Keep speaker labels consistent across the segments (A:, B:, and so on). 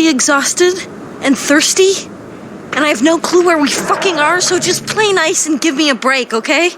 A: exhausted and thirsty, and I have no clue where we fucking are, so just play nice and give me a break, okay?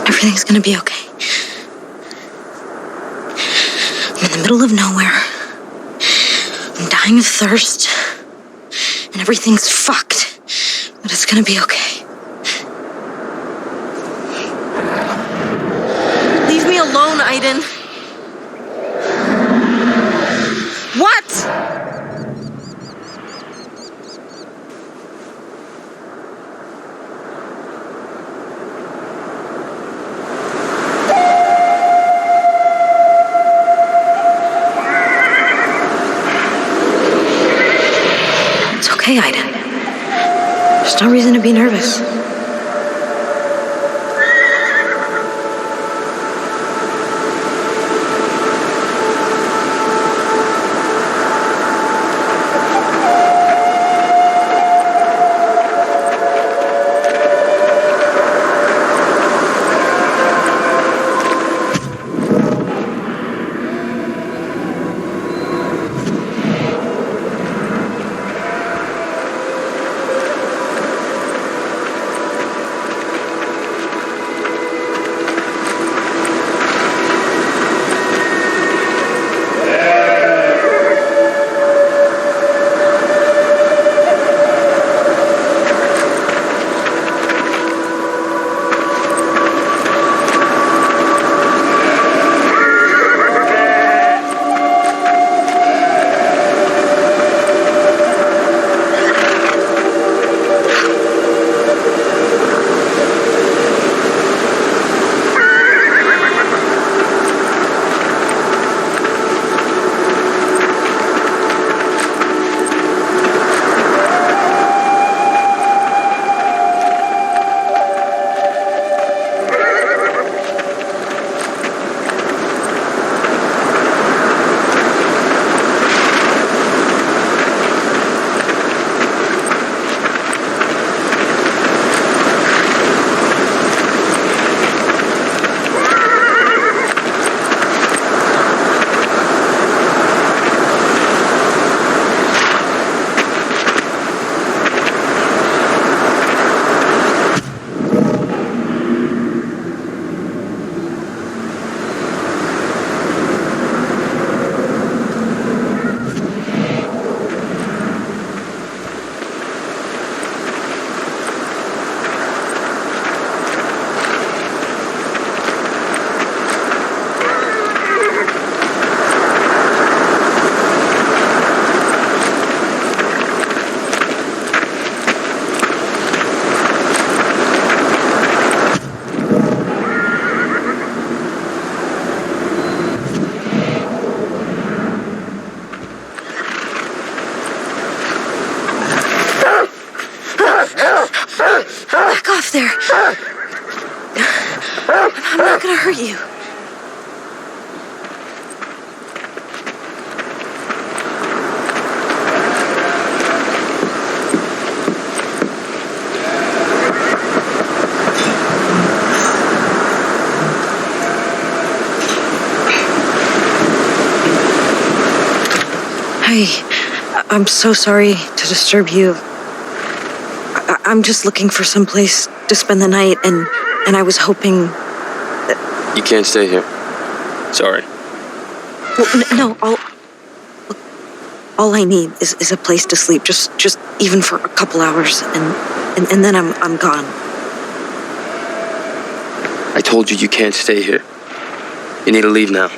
A: Everything's gonna be okay. I'm in the middle of nowhere. I'm dying of thirst. And everything's fucked. But it's gonna be okay. Leave me alone, Aiden. What? Okay, Aiden. There's no reason to be nervous. Back off there. I'm not gonna hurt you. Hi. I'm so sorry to disturb you. I'm just looking for some place to spend the night, and I was hoping that...
B: You can't stay here. Sorry.
A: Well, no, all I need is a place to sleep, just even for a couple hours, and then I'm gone.
B: I told you can't stay here. You need to leave now.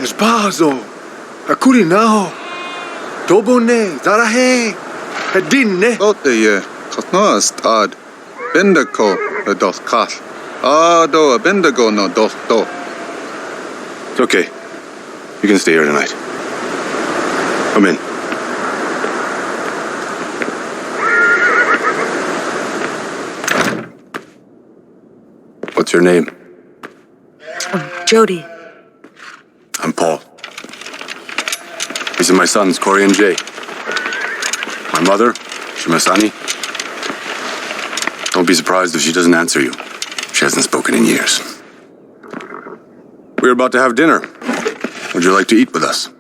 C: Esbazo, Akurinao, Tobone, Zarahe, Adinne.
D: Ote, Kotno stad, Bendigo, a dos cat. Do a Bendigo no dos do.
C: It's okay. You can stay here tonight. Come in. What's your name?
A: Jodie.
C: I'm Paul. These are my sons, Corey and Jay. My mother, Shimasani. Don't be surprised if she doesn't answer you. She hasn't spoken in years. We're about to have dinner. Would you like to eat with us?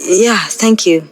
A: Yeah, thank you.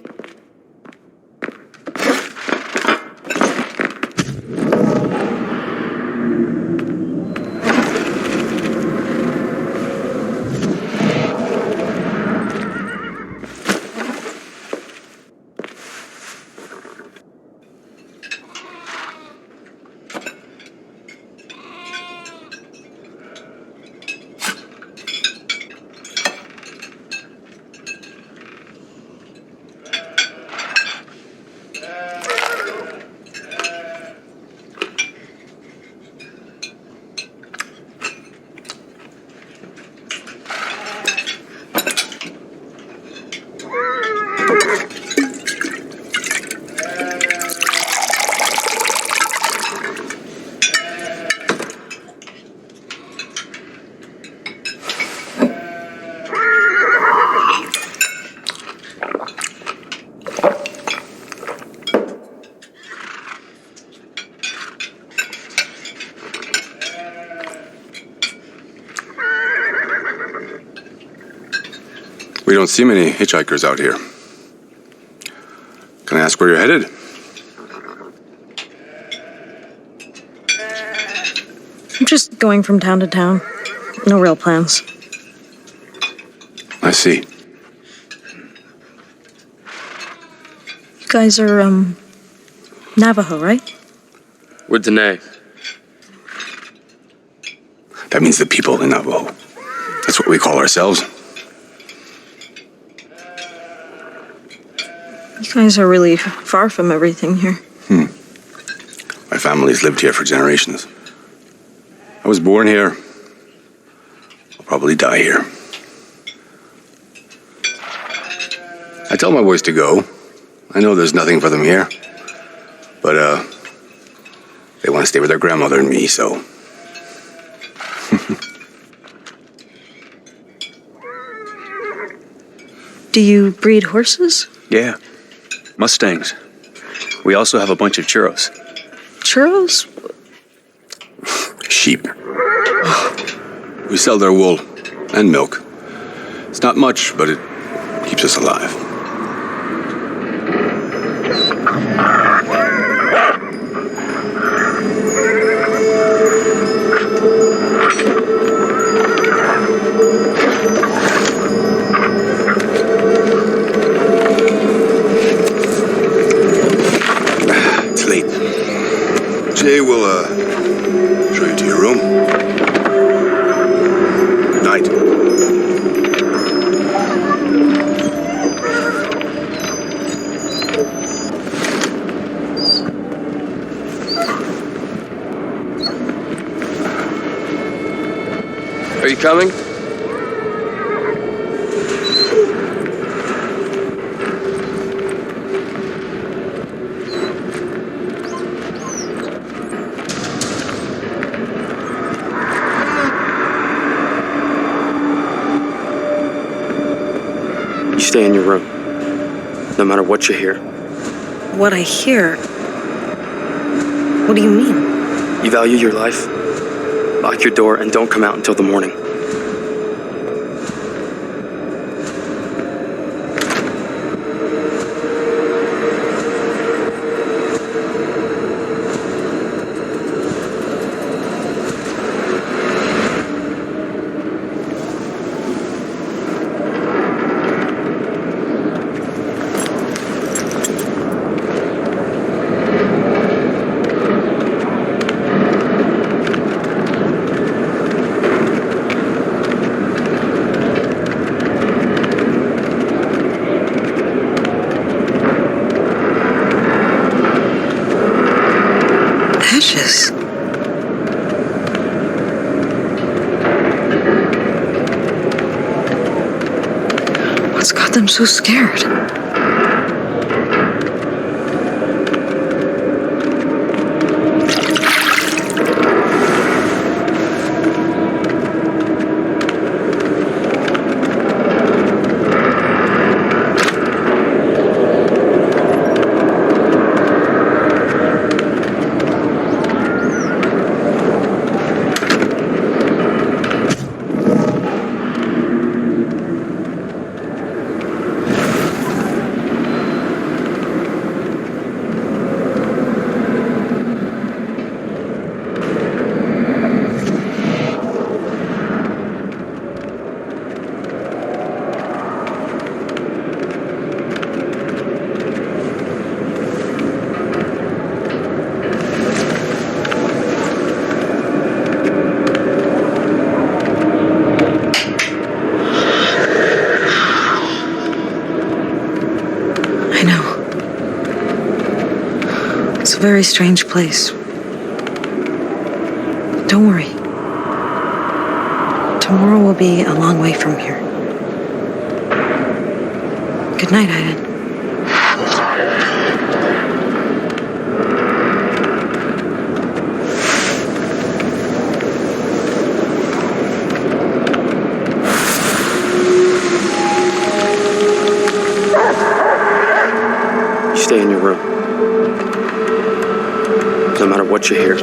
C: We don't see many hitchhikers out here. Can I ask where you're headed?
A: I'm just going from town to town. No real plans.
C: I see.
A: You guys are, Navajo, right?
B: We're Dene.
C: That means the people in Navajo. That's what we call ourselves.
A: You guys are really far from everything here.
C: My family's lived here for generations. I was born here. I'll probably die here. I tell my boys to go. I know there's nothing for them here. But, they want to stay with their grandmother and me, so...
A: Do you breed horses?
E: Yeah. Mustangs. We also have a bunch of churros.
A: Churros?
C: Sheep. We sell their wool and milk. It's not much, but it keeps us alive. It's late. Jay will, show you to your room. Good night.
B: Are you coming? You stay in your room, no matter what you hear.
A: What I hear? What do you mean?
B: You value your life? Lock your door and don't come out until the morning.
A: Ashes. What's got them so scared? It's a very strange place. Don't worry. Tomorrow will be a long way from here. Good night, Aiden.
B: You stay in your room. No matter what you hear.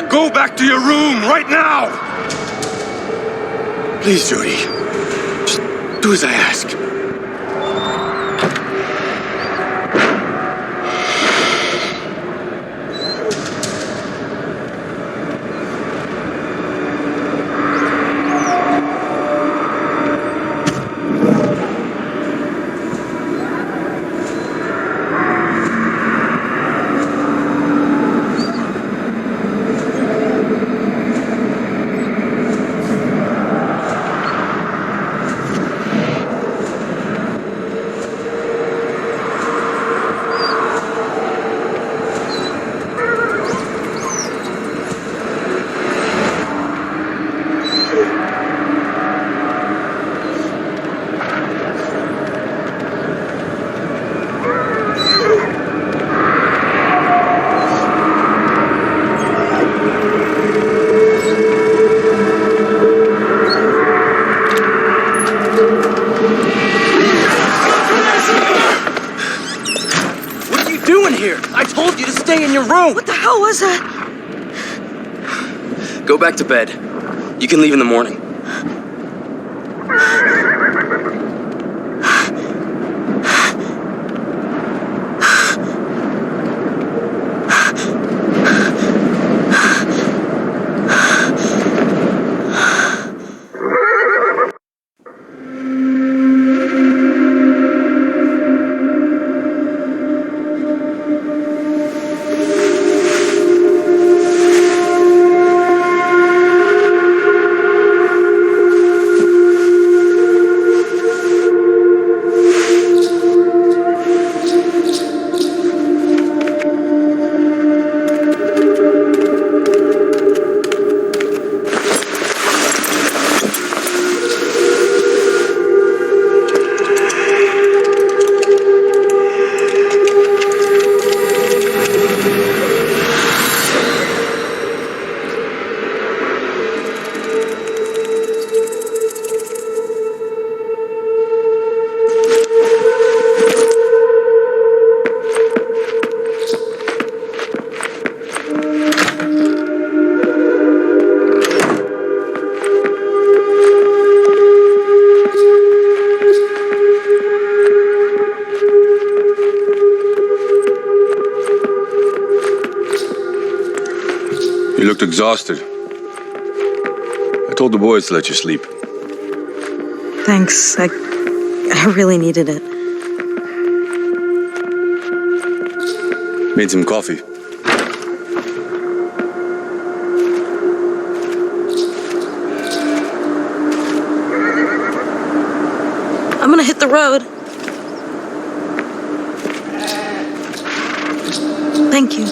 C: Go back to your room right now! Please, Jodie. Just do as I ask.
F: told you to stay in your room!
A: What the hell was that?
B: Go back to bed. You can leave in the morning.
C: You looked exhausted. I told the boys to let you sleep.
A: Thanks. I really needed it.
C: Made some coffee.
A: I'm gonna hit the road. Thank you.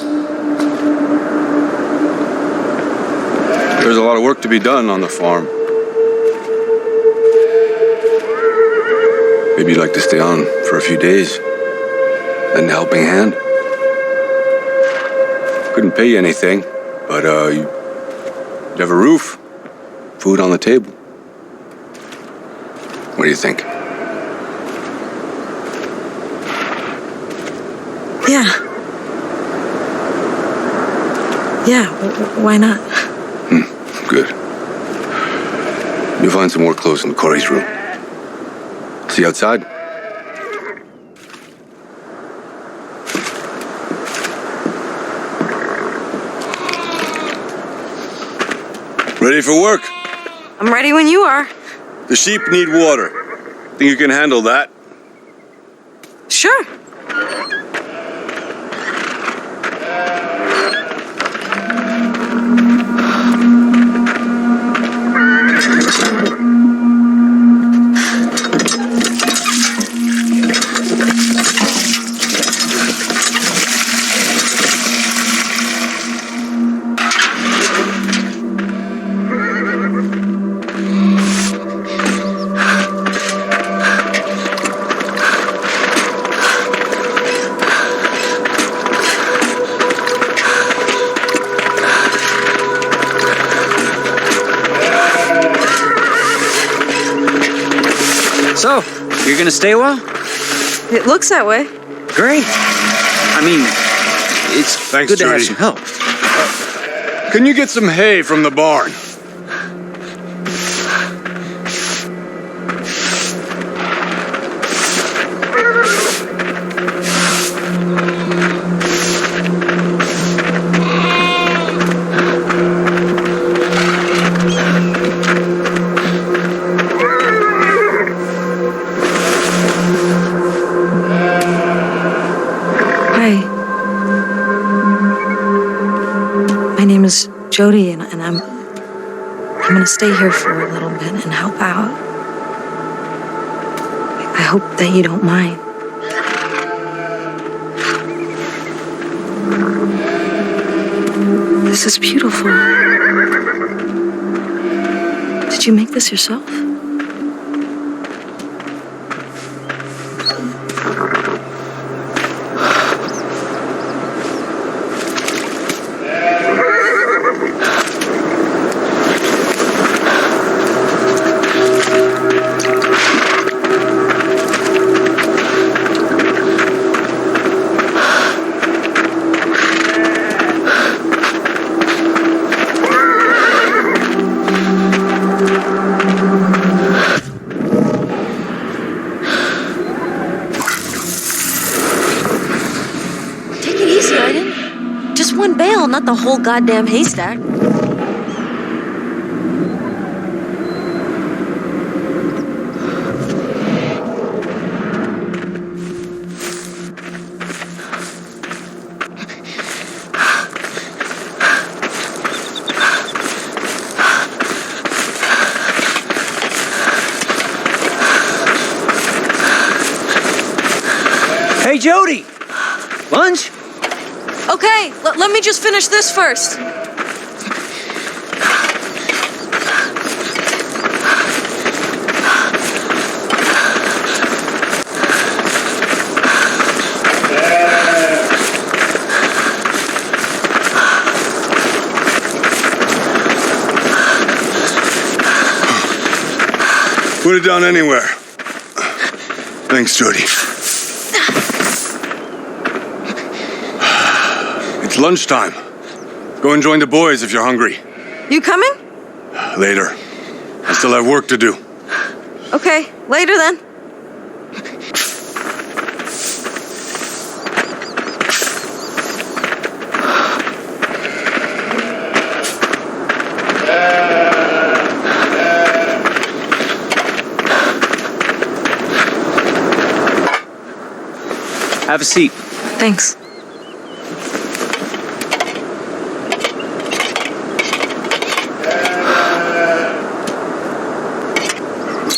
C: There's a lot of work to be done on the farm. Maybe you'd like to stay on for a few days. Lend a helping hand. Couldn't pay you anything, but you have a roof, food on the table. What do you think?
A: Yeah. Yeah, why not?
C: Good. You'll find some more clothes in Corey's room. See you outside? Ready for work?
A: I'm ready when you are.
C: The sheep need water. Think you can handle that?
A: Sure.
F: So, you're gonna stay a while?
A: It looks that way.
F: Great. I mean, it's
C: Thanks,
F: good to have
C: Jodie.
F: some help.
C: Can you get some hay from the barn?
A: Hi. My name is Jodie, and I'm gonna stay here for a little bit and help out. I hope that you don't mind. This is beautiful. Did you make this yourself? one bale, not the whole goddamn haystack.
F: Hey, Jodie! Lunch?
A: Okay, let me just finish this first.
C: Put it down anywhere. Thanks, Jodie. It's lunchtime. Go and join the boys if you're hungry.
A: You coming?
C: Later. I still have work to do.
A: Okay, later then.
F: Have a seat.
A: Thanks.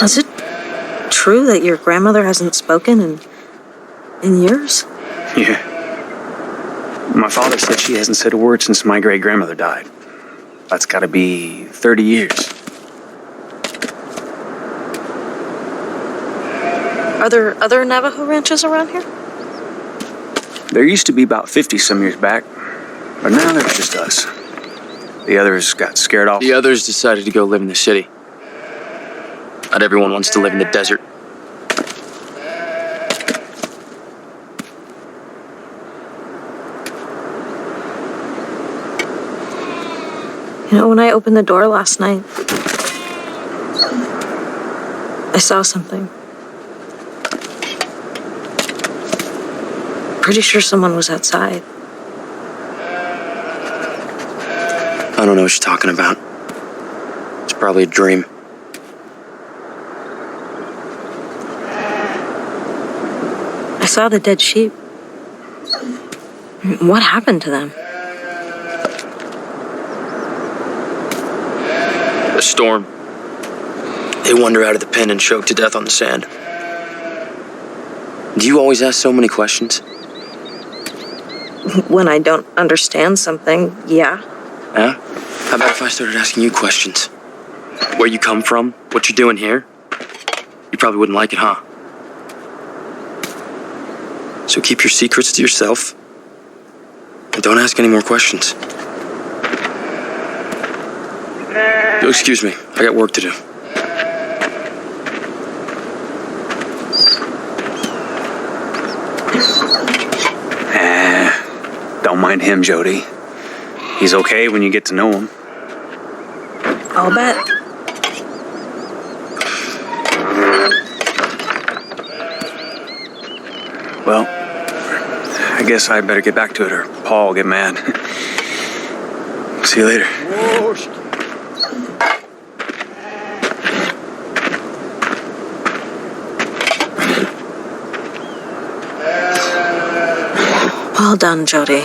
A: Is it true that your grandmother hasn't spoken in years?
E: Yeah. My father said she hasn't said a word since my great-grandmother died. That's gotta be 30 years.
A: Are there other Navajo ranches around here?
E: There used to be about 50 some years back, but now there's just us. The others got scared off.
B: The others decided to go live in the city. Not everyone wants to live in the desert.
A: You know, when I opened the door last night, I saw something. Pretty sure someone was outside.
B: I don't know what you're talking about. It's probably a dream.
A: I saw the dead sheep. What happened to them?
B: A storm. They wander out of the pen and choke to death on the sand. Do you always ask so many questions?
A: When I don't understand something, yeah.
B: Yeah? How about if I started asking you questions? Where you come from? What you're doing here? You probably wouldn't like it, huh? So keep your secrets to yourself. And don't ask any more questions. You'll excuse me. I got work to do.
E: Don't mind him, Jodie. He's okay when you get to know him.
A: I'll bet.
E: Well, I guess I better get back to it or Paul will get mad. See you later.
A: Well done, Jodie.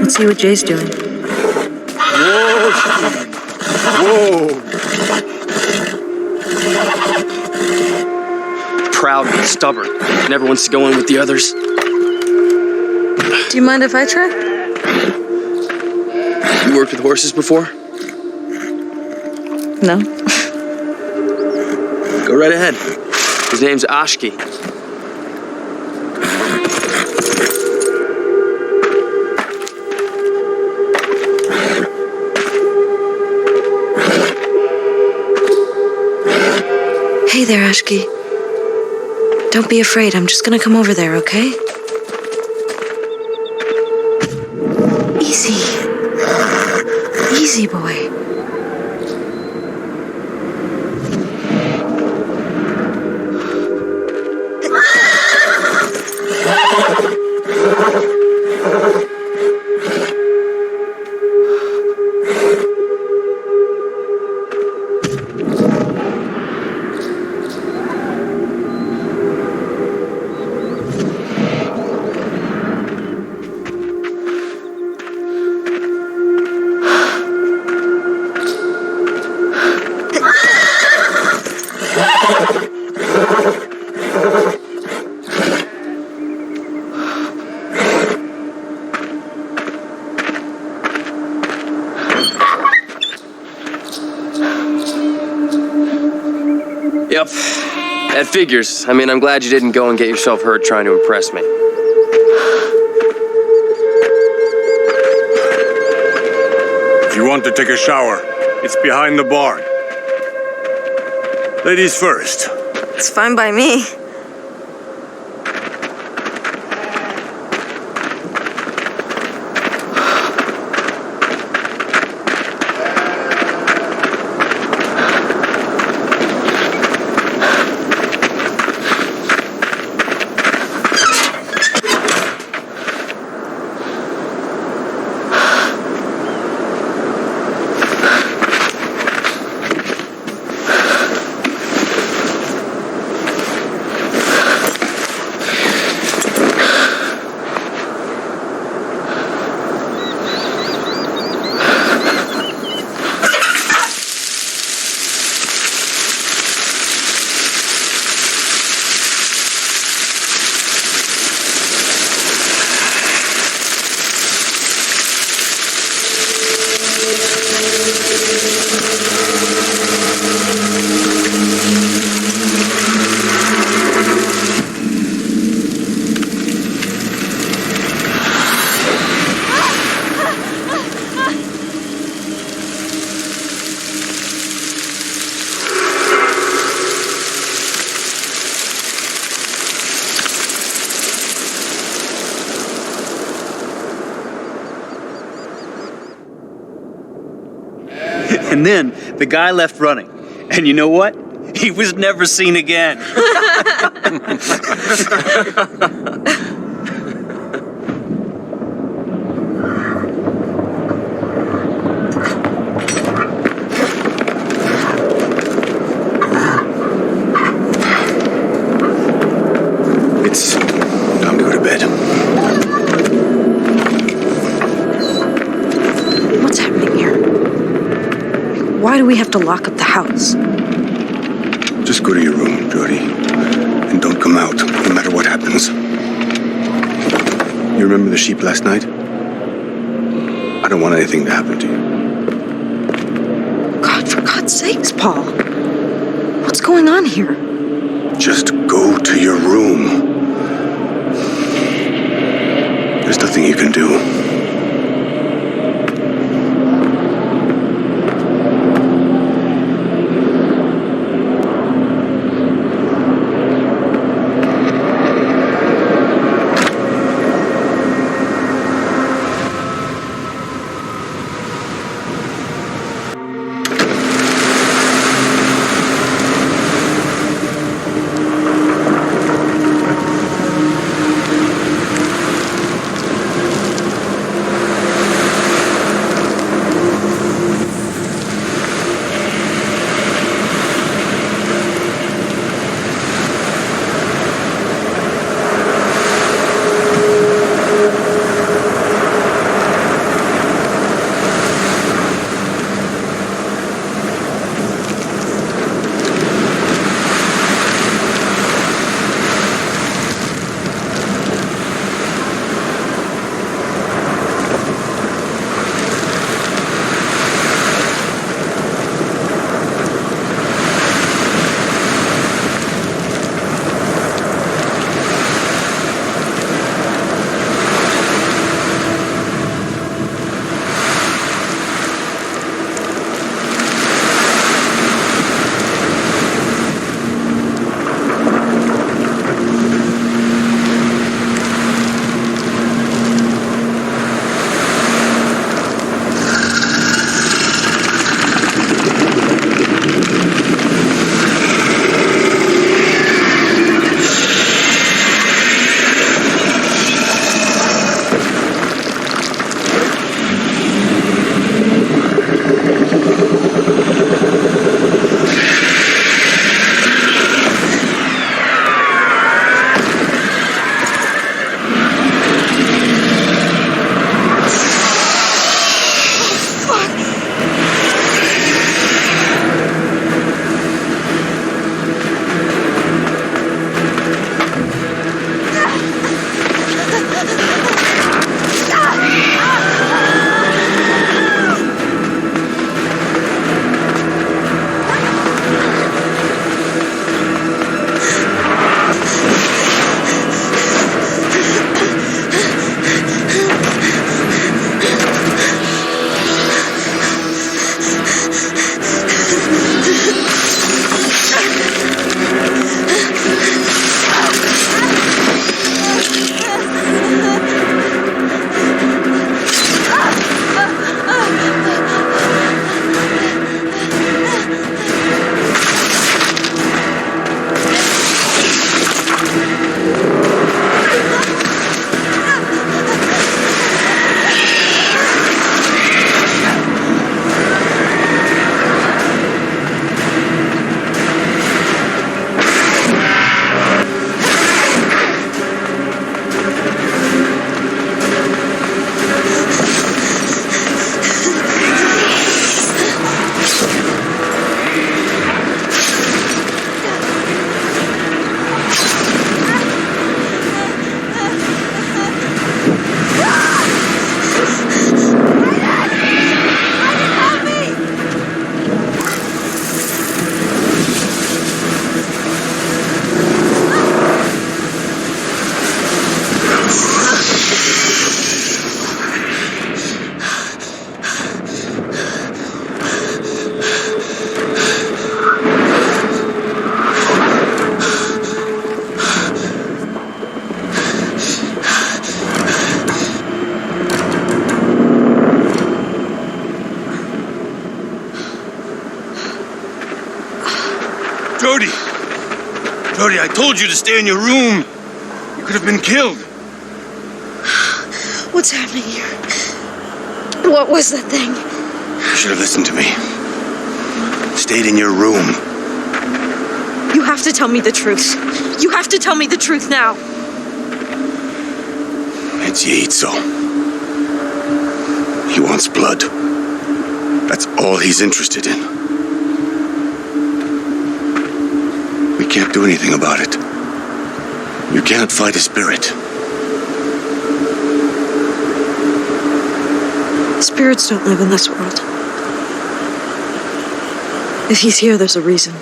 A: Let's see what Jay's doing.
C: Whoa!
B: Proud and stubborn. Never wants to go in with the others.
A: Do you mind if I try?
B: You worked with horses before?
A: No.
B: Go right ahead. His name's Ashki.
A: Hey there, Ashki. Don't be afraid. I'm just gonna come over there, okay? Easy. Easy, boy.
B: Yep, that figures. I mean, I'm glad you didn't go and get yourself hurt trying to impress me.
C: If you want to take a shower, it's behind the barn. Ladies first.
A: It's fine by me.
F: And then the guy left running. And you know what? He was never seen again.
C: It's time to go to bed.
A: What's happening here? Why do we have to lock up the house?
C: Just go to your room, Jodie. And don't come out, no matter what happens. You remember the sheep last night? I don't want anything to happen to you.
A: God, for God's sakes, Paul. What's going on here?
C: Just go to your room. There's nothing you can do. Jodie, I told you to stay in your room. You could have been killed.
A: What's happening here? What was that thing?
C: You should have listened to me. Stayed in your room.
A: You have to tell me the truth. You have to tell me the truth now.
C: It's Yaitso. He wants blood. That's all he's interested in. We can't do anything about it. You can't fight a spirit.
A: Spirits don't live in this world. If he's here, there's a reason.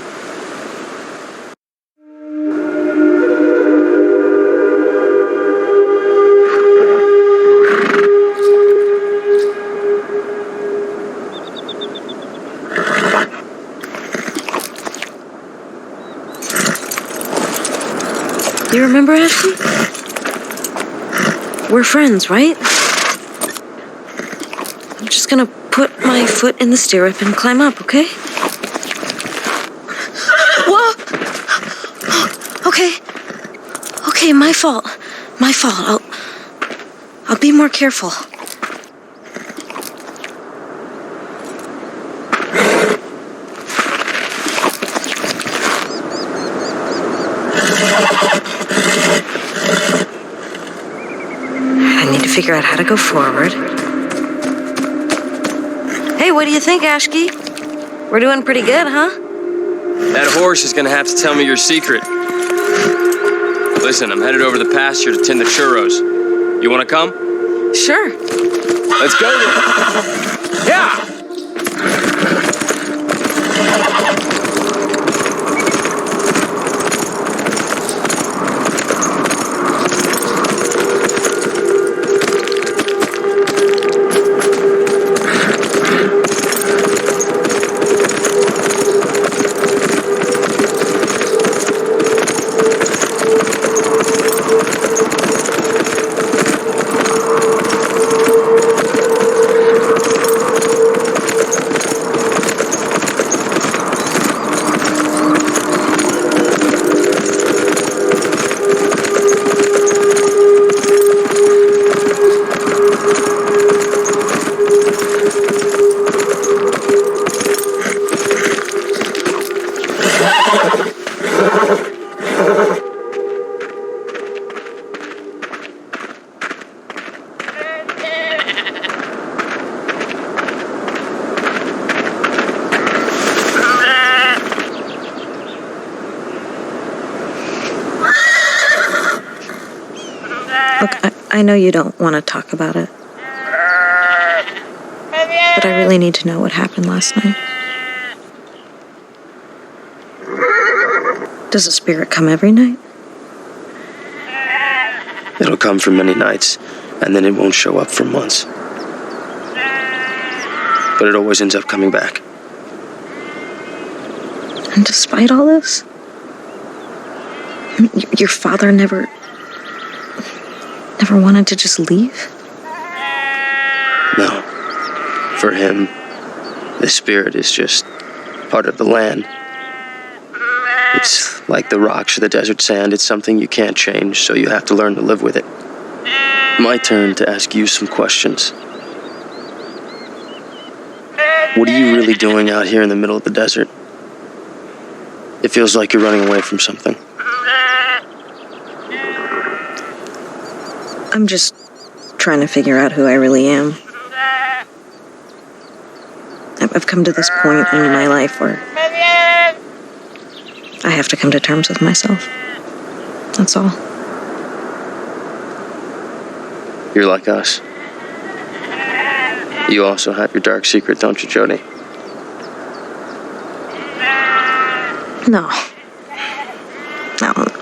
A: You remember Ashley? We're friends, right? I'm just gonna put my foot in the stirrup and climb up, okay? Whoa! Okay, my fault. My fault. I'll be more careful. I need to figure out how to go forward. Hey, what do you think, Ashki? We're doing pretty good, huh?
B: That horse is gonna have to tell me your secret. Listen, I'm headed over to the pasture to tin the churros. You wanna come?
A: Sure.
B: Let's go then. Yeah!
A: Look, I know you don't want to talk about it. But I really need to know what happened last night. Does a spirit come every night?
B: It'll come for many nights, and then it won't show up for months. But it always ends up coming back.
A: And despite all this, your father never wanted to just leave?
B: No. For him, the spirit is just part of the land. It's like the rocks or the desert sand. It's something you can't change, so you have to learn to live with it. My turn to ask you some questions. What are you really doing out here in the middle of the desert? It feels like you're running away from something.
A: I'm just trying to figure out who I really am. I've come to this point in my life where I have to come to terms with myself. That's all.
B: You're like us. You also have your dark secret, don't you, Jodie?
A: No,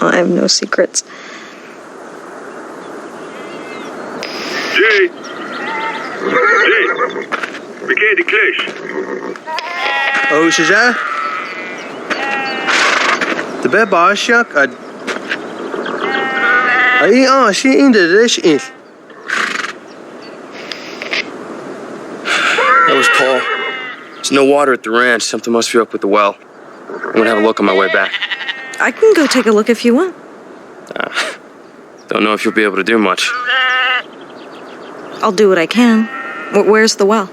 A: I have no secrets.
G: Jay, we can't declare.
F: Oh, Shaja? The bed bar shark. She into this is.
B: That was Paul. There's no water at the ranch. Something must be up with the well. I'm gonna have a look on my way back.
A: I can go take a look if you want.
B: Don't know if you'll be able to do much.
A: I'll do what I can. Where's the well?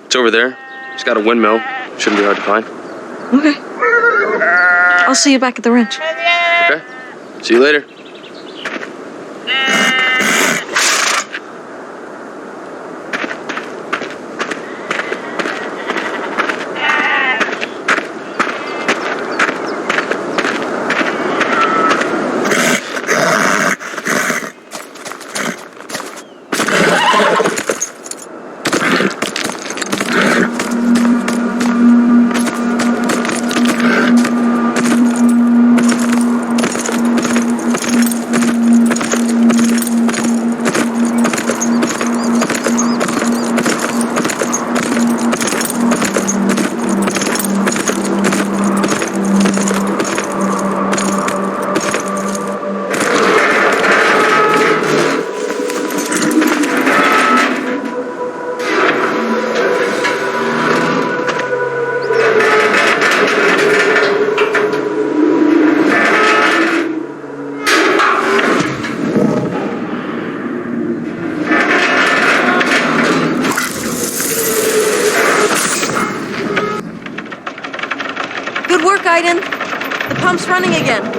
B: It's over there. It's got a windmill. Shouldn't be hard to find.
A: Okay. I'll see you back at the ranch.
B: Okay. See you later.
A: Good work, Aiden. The pump's running again.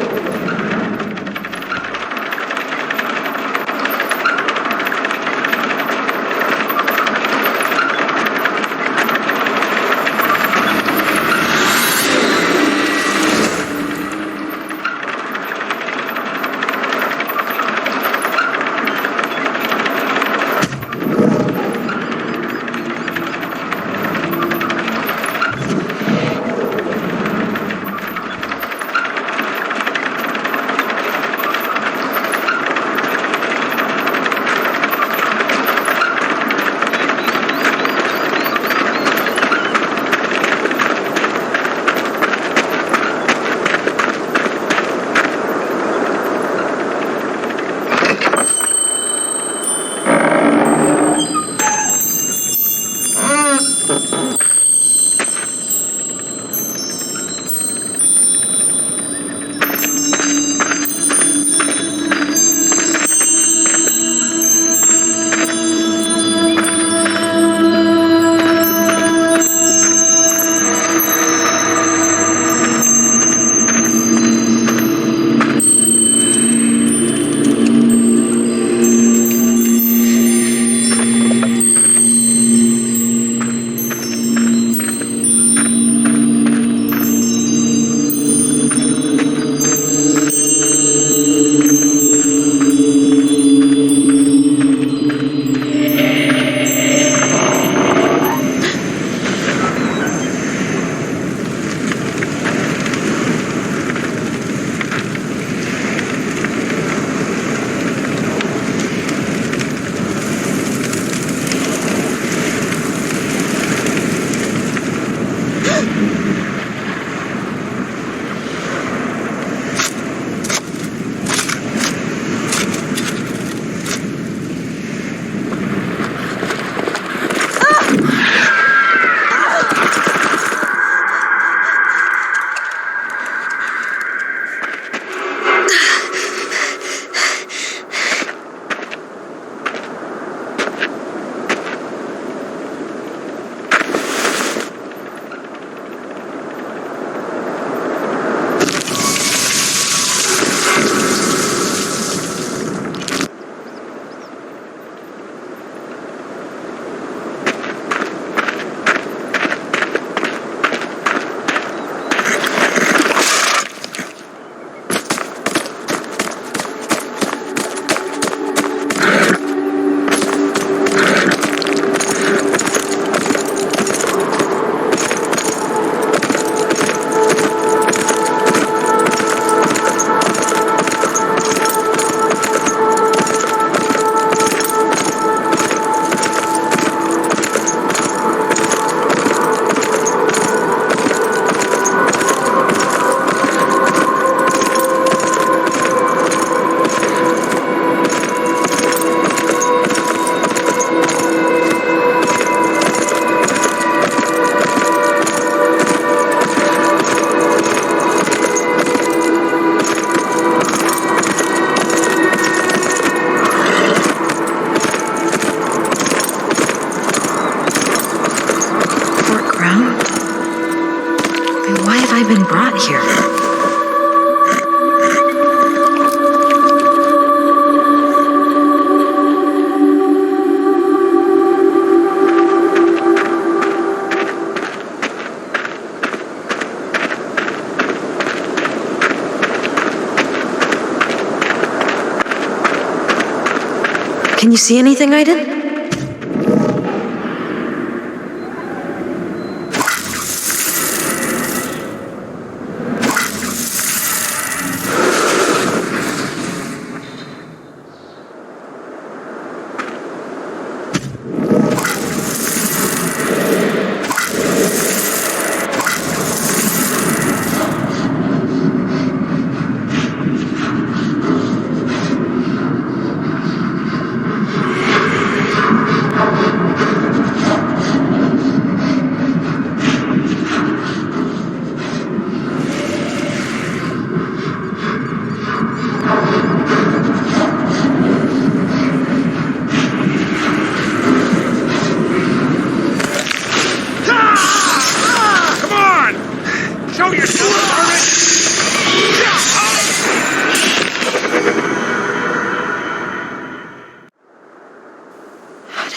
A: Can you see anything, Aiden?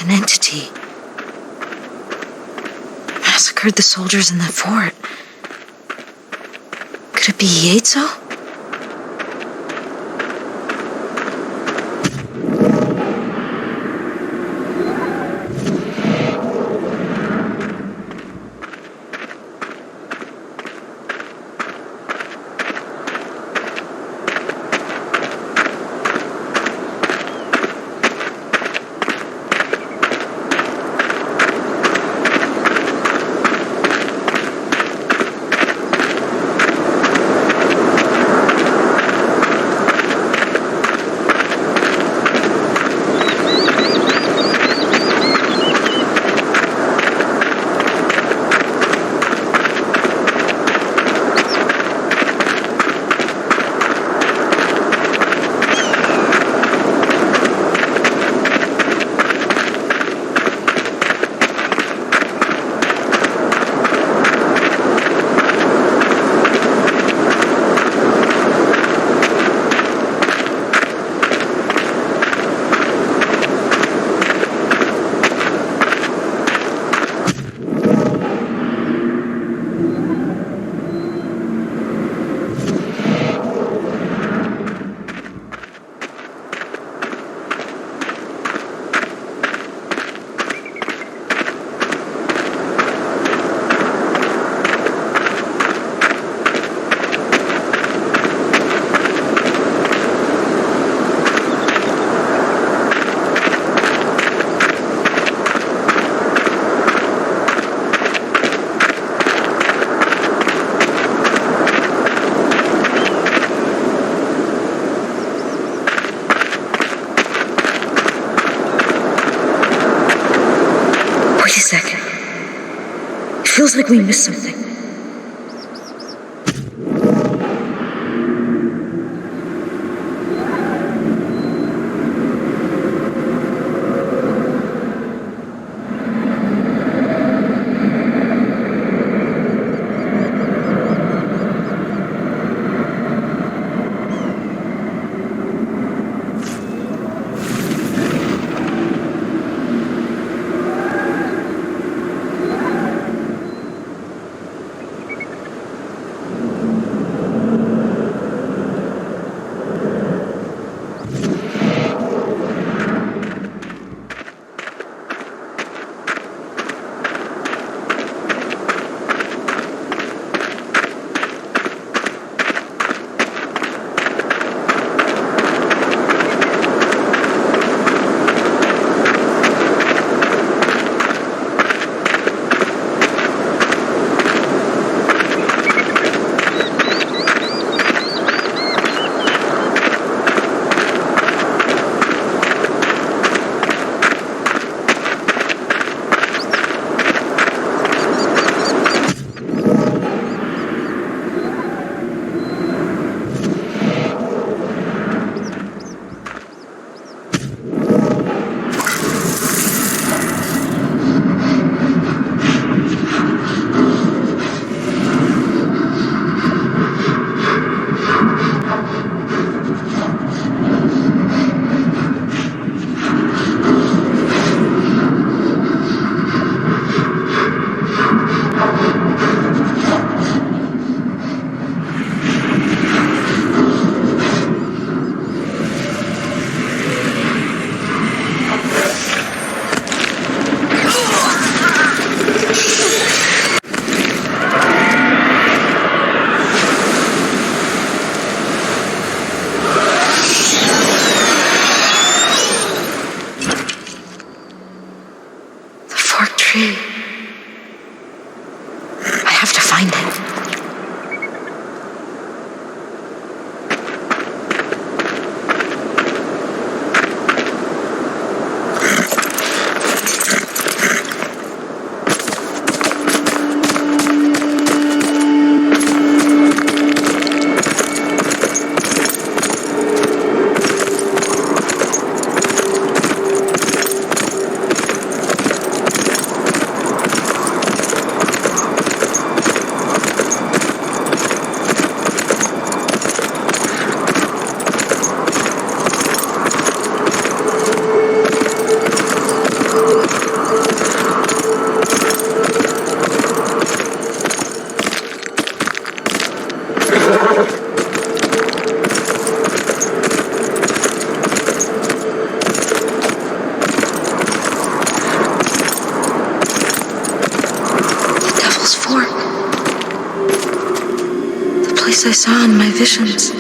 A: An entity massacred the soldiers in the fort. Could it be Yatezo? Wait a second. It feels like we missed something. as I saw in my visions.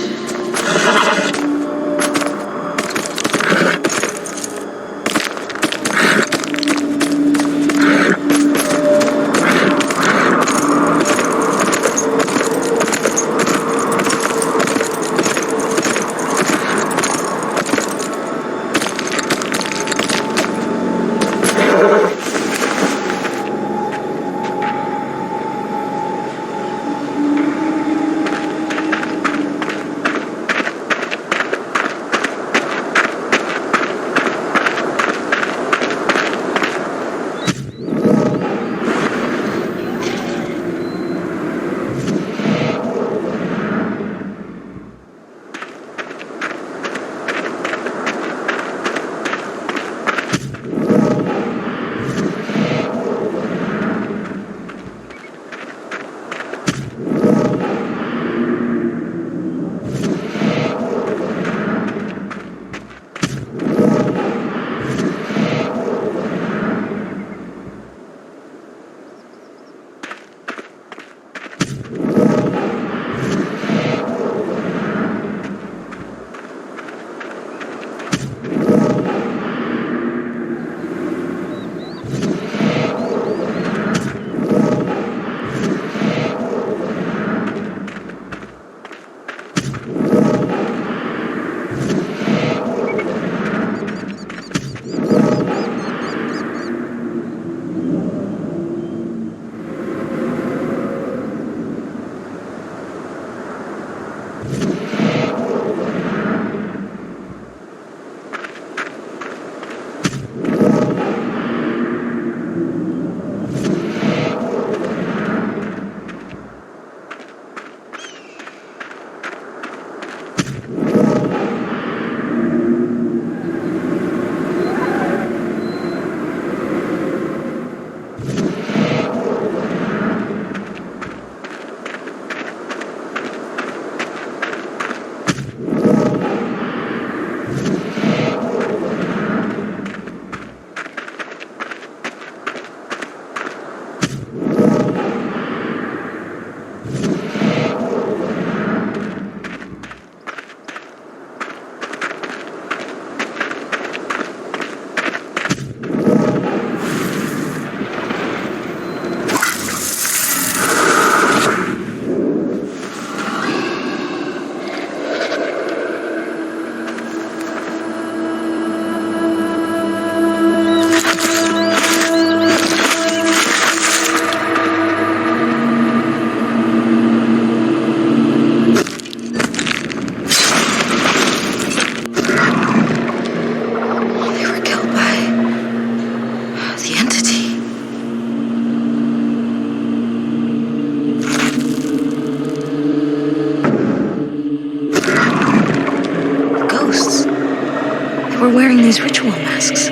A: We're wearing these ritual masks.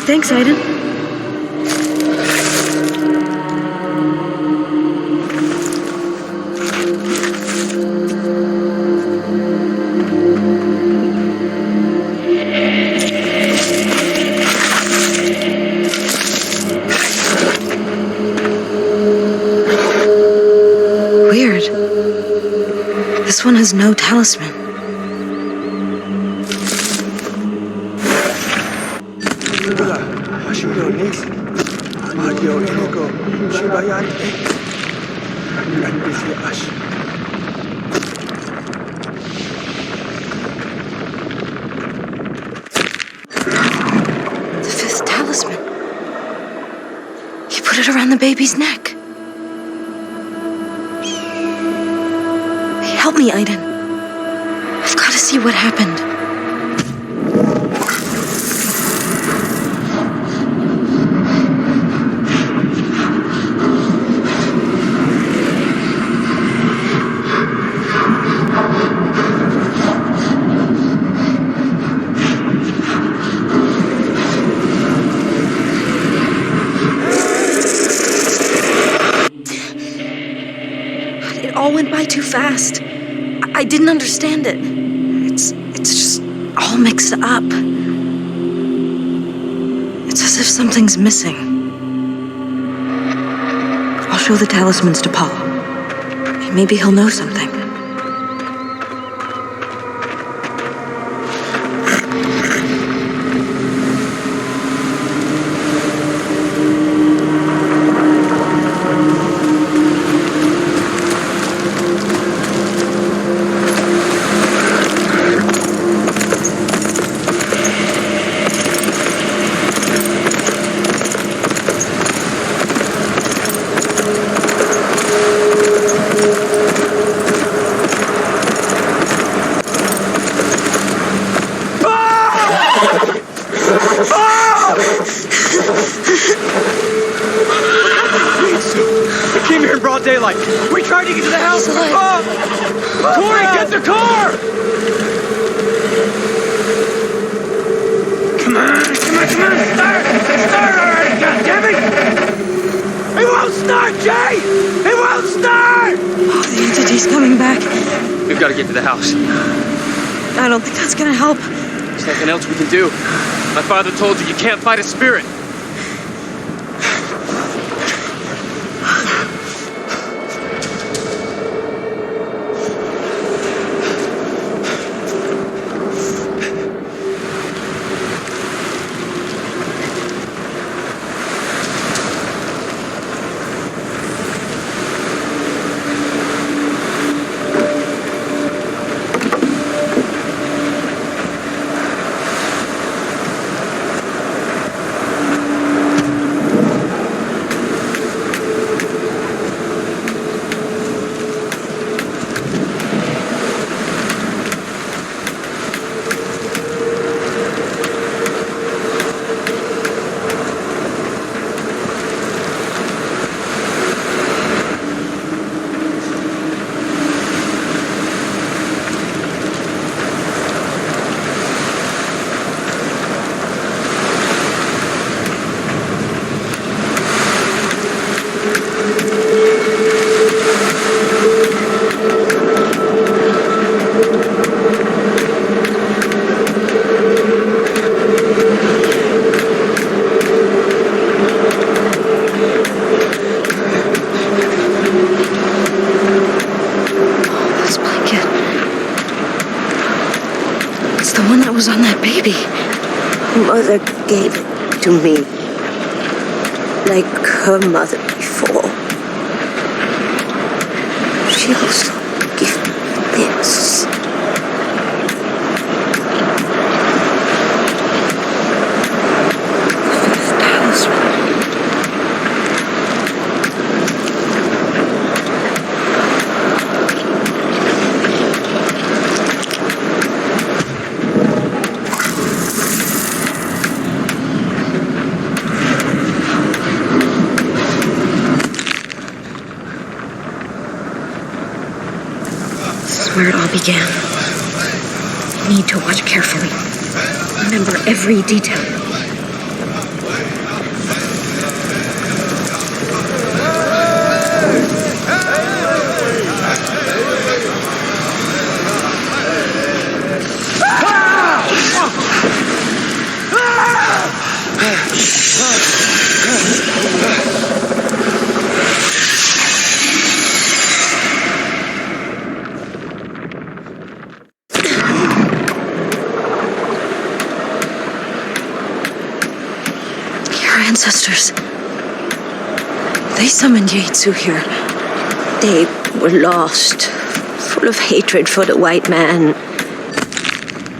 A: Thanks, Aiden. Weird. This one has no talisman. The fifth talisman. He put it around the baby's neck. Help me, Aiden. I've got to see what happened. went by too fast. I didn't understand it. It's just all mixed up. It's as if something's missing. I'll show the talismans to Paul. Maybe he'll know something.
B: Daylight. We tried to get to the house. Corey, get the car! Come on. Start already, goddammit! It won't start, Jay! It won't start!
A: Oh, the entity's coming back.
B: We've got to get to the house.
A: I don't think that's gonna help.
B: There's nothing else we can do. My father told you can't fight a spirit.
A: On that baby.
H: Mother gave it to me, like her mother before. She also gave me this.
A: Where it all began. I need to watch carefully. Remember every detail. Ancestors. They summoned Yaitsu here.
H: They were lost, full of hatred for the white man.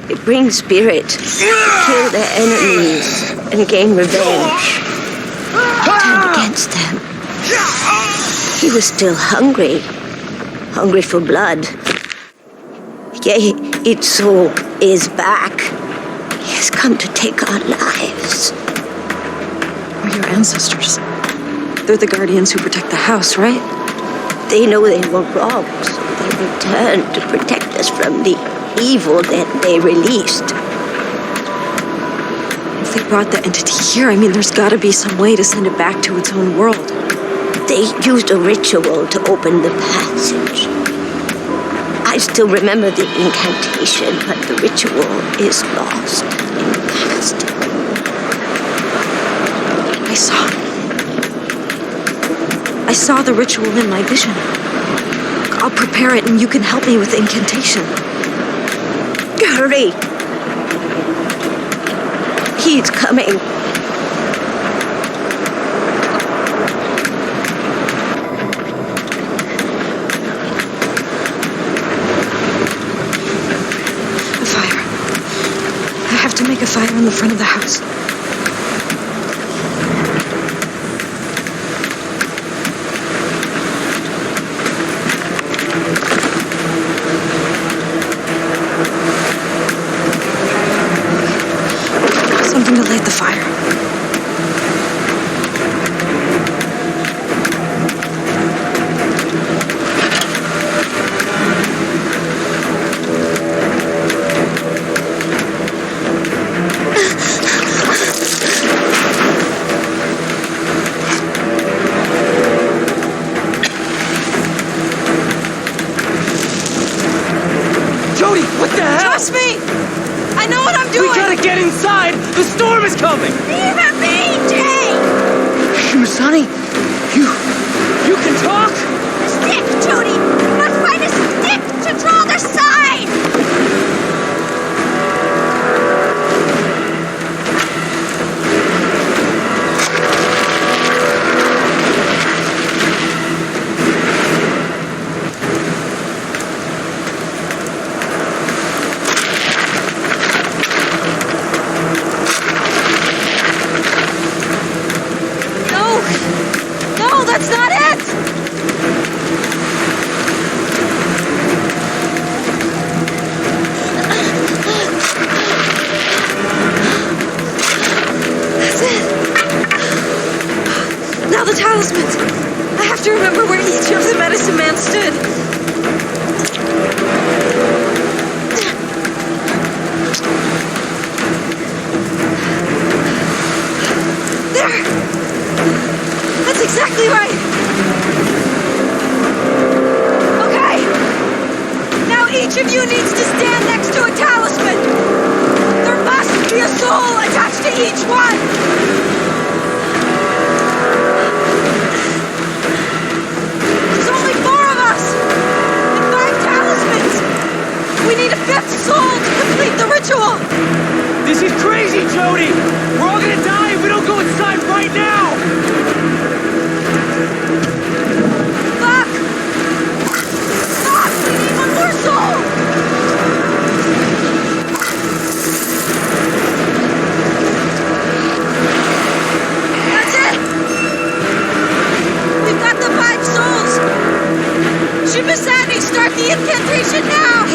H: They bring spirit, kill their enemies, and gain revenge. He turned against them. He was still hungry for blood. Yaitsu is back. He has come to take our lives.
A: We're your ancestors. They're the guardians who protect the house, right?
H: They know they were robbed, so they returned to protect us from the evil that they released.
A: If they brought the entity here, I mean, there's gotta be some way to send it back to its own world.
H: They used a ritual to open the passage. I still remember the incantation, but the ritual is lost in the past.
A: I saw the ritual in my vision. I'll prepare it and you can help me with the incantation.
H: Hurry! He's coming.
A: A fire. I have to make a fire in the front of the house. Something to light the fire.
B: Jodie, what the hell?
A: Trust me! I know what I'm doing!
B: We gotta get inside! The storm is coming!
H: Leave me, Jay!
B: Sonny, you can talk?
H: Stick, Jodie! We must find a stick to draw the sign!
A: No, that's not it! That's it. Now the talismans. I have to remember where each of the medicine man stood. There! That's exactly right! Okay! Now each of you needs to stand next to a talisman! There must be a soul attached to each one! There's only 4 of us! And 5 talismans! We need a 5th soul to complete the ritual!
B: This is crazy, Jodie! We're all gonna die if we don't go inside right now!
A: Fuck! Fuck! We need 1 more soul! That's it! We've got the 5 souls! Shibasani, start the incantation now!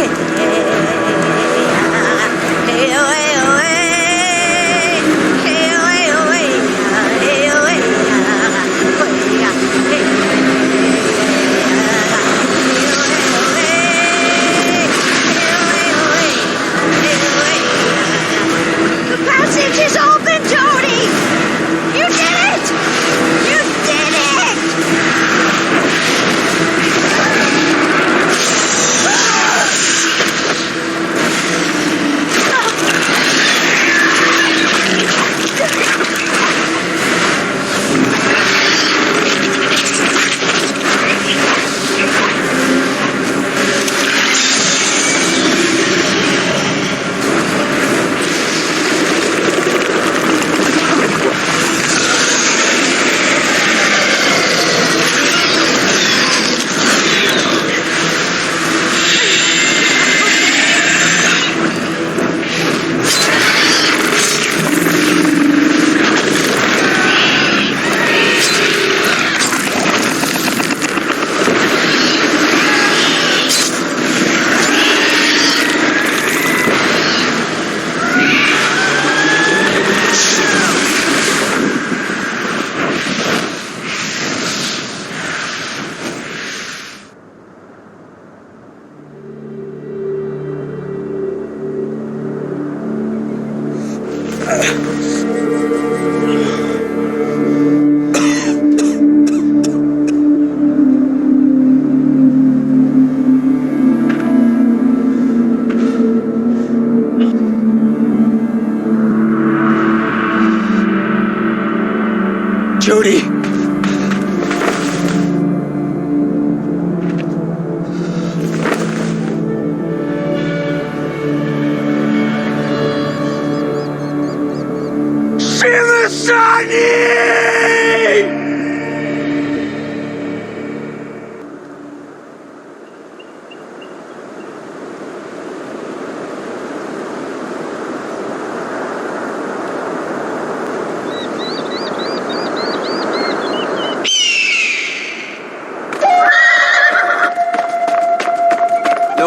H: The passage is open, Jodie! You did it! You did it!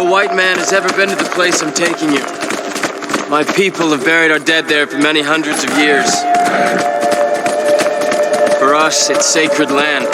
B: No white man has ever been to the place I'm taking you. My people have buried our dead there for many hundreds of years. For us, it's sacred land.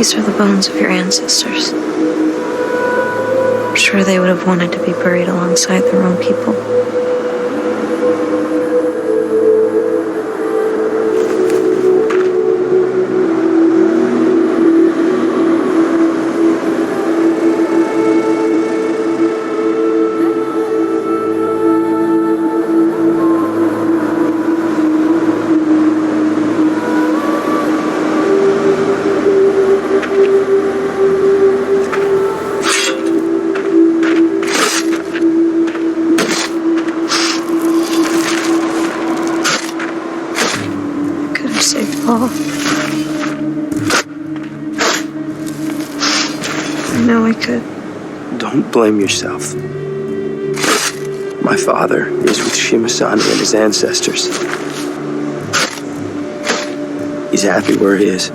A: These are the bones of your ancestors. I'm sure they would have wanted to be buried alongside their own people. Paul. I know I could.
B: Don't blame yourself. My father is with Shimasani and his ancestors. He's happy where he is.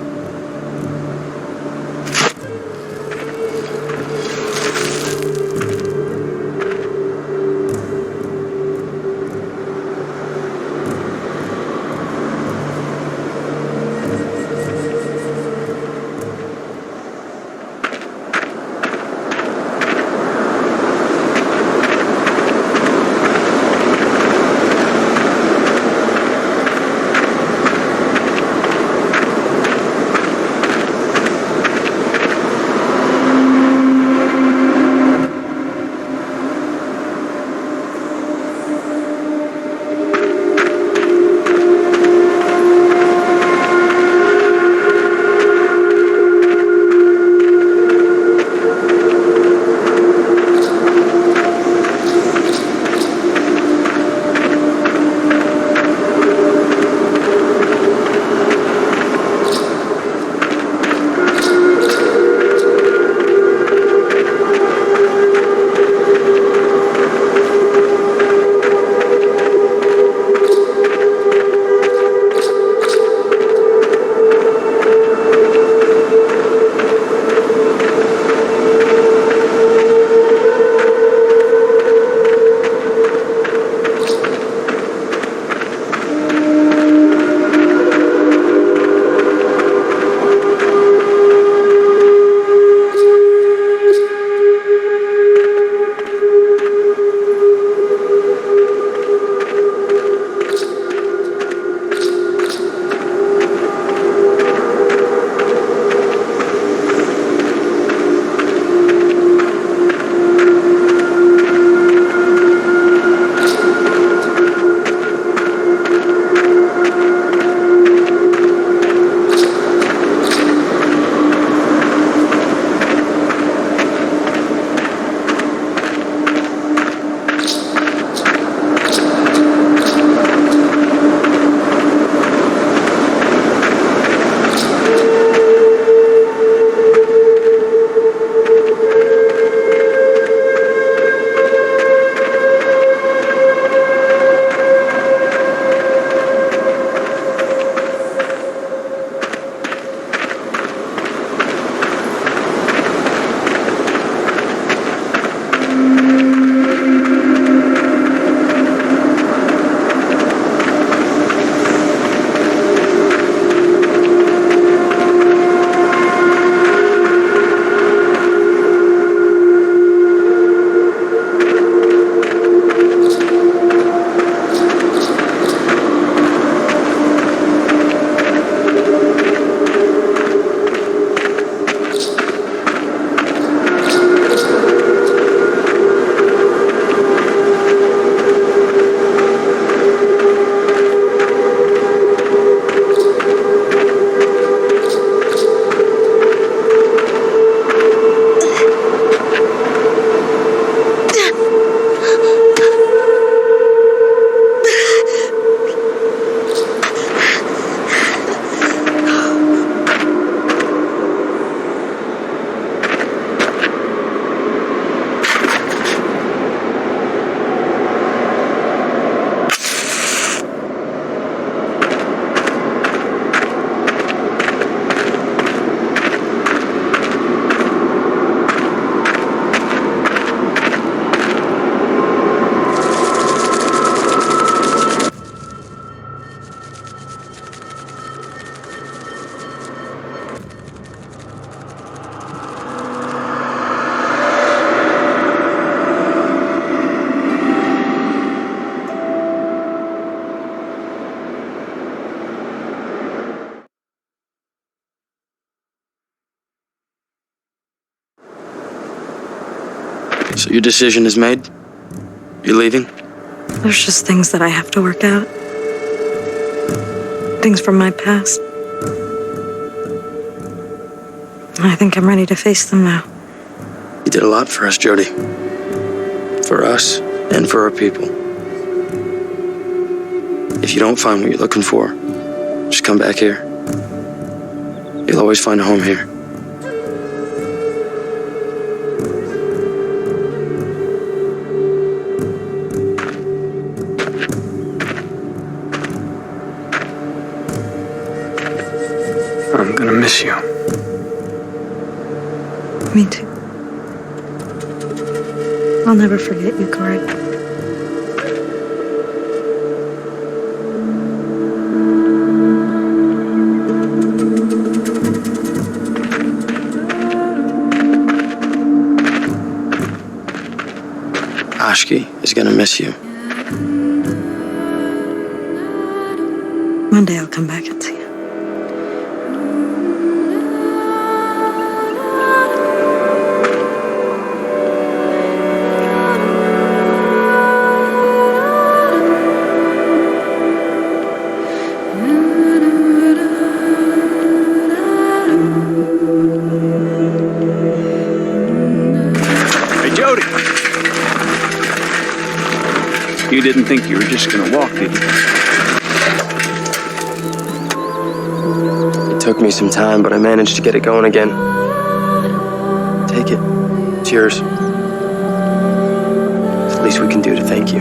B: So your decision is made? You're leaving?
A: There's just things that I have to work out. Things from my past. I think I'm ready to face them now.
B: You did a lot for us, Jodie. For us and for our people. If you don't find what you're looking for, just come back here. You'll always find a home here.
E: I'm gonna miss you.
A: Me too. I'll never forget you, Corey.
B: Ashki is gonna miss you.
A: One day I'll come back and see you.
E: Hey, Jodie! You didn't think you were just gonna walk, did you?
B: It took me some time, but I managed to get it going again. Take it. It's yours. It's the least we can do to thank you.